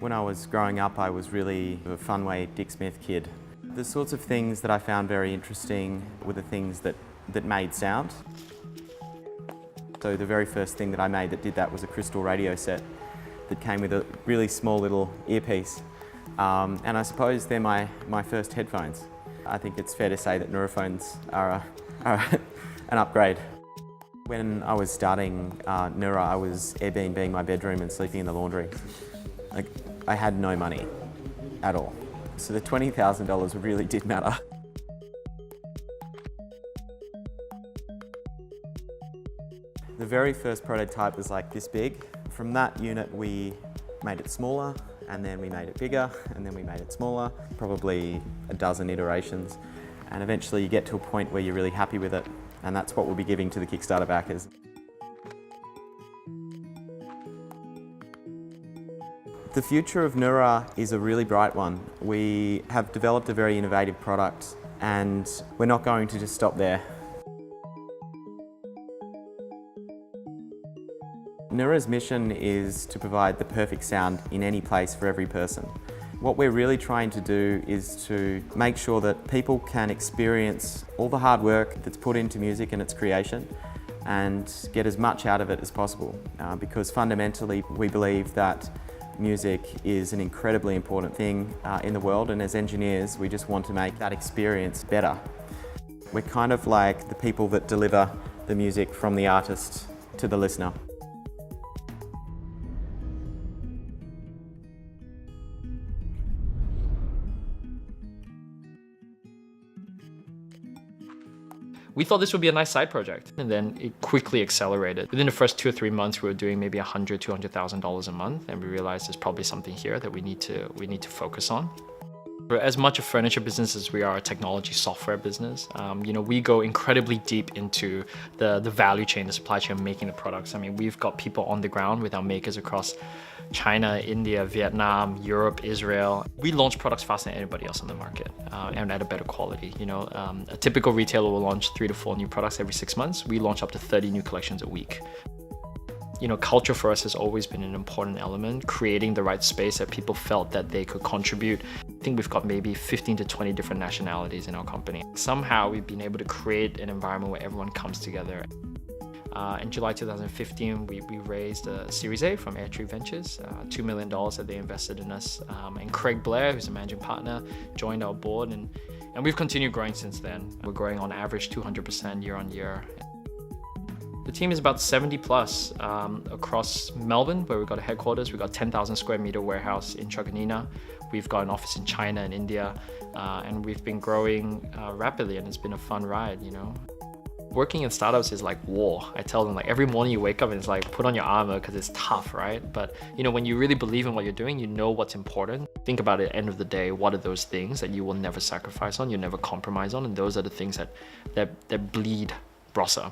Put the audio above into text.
When I was growing up, I was really a Funway Dick Smith kid. The sorts of things that I found very interesting were the things that made sound. So the very first thing that I made that did that was a crystal radio set that came with a really small little earpiece. And I suppose they're my first headphones. I think it's fair to say that Nura phones are an upgrade. When I was starting Nura, I was Airbnb-ing my bedroom and sleeping in the laundry. I had no money at all. So the $20,000 really did matter. The very first prototype was like this big. From that unit, we made it smaller, and then we made it bigger, and then we made it smaller, probably a dozen iterations. And eventually you get to a point where you're really happy with it, and that's what we'll be giving to the Kickstarter backers. The future of Nura is a really bright one. We have developed a very innovative product, and we're not going to just stop there. Nura's mission is to provide the perfect sound in any place for every person. What we're really trying to do is to make sure that people can experience all the hard work that's put into music and its creation and get as much out of it as possible. Because fundamentally we believe that music is an incredibly important thing in the world, and as engineers we just want to make that experience better. We're kind of like the people that deliver the music from the artist to the listener. We thought this would be a nice side project, and then it quickly accelerated. Within the first 2 or 3 months, we were doing maybe $100,000, $200,000 a month, and we realized there's probably something here that we need to focus on. We're as much a furniture business as we are a technology software business. We go incredibly deep into the value chain, the supply chain of making the products. I mean, we've got people on the ground with our makers across China, India, Vietnam, Europe, Israel. We launch products faster than anybody else on the market and at a better quality. A typical retailer will launch 3 to 4 new products every 6 months. We launch up to 30 new collections a week. Culture for us has always been an important element, creating the right space that people felt that they could contribute. I think we've got maybe 15 to 20 different nationalities in our company. Somehow we've been able to create an environment where everyone comes together. In July 2015, we raised a Series A from Airtree Ventures, $2 million that they invested in us. And Craig Blair, who's a managing partner, joined our board, and we've continued growing since then. We're growing on average 200% year on year. The team is about 70 plus across Melbourne, where we've got a headquarters. We've got a 10,000 square meter warehouse in Truganina. We've got an office in China and India, and we've been growing rapidly, and it's been a fun ride, Working in startups is like war. I tell them, every morning you wake up and it's like, put on your armor because it's tough, right? But when you really believe in what you're doing, you know what's important. Think about it, at the end of the day, what are those things that you will never sacrifice on, you never compromise on, and those are the things that bleed Brosa.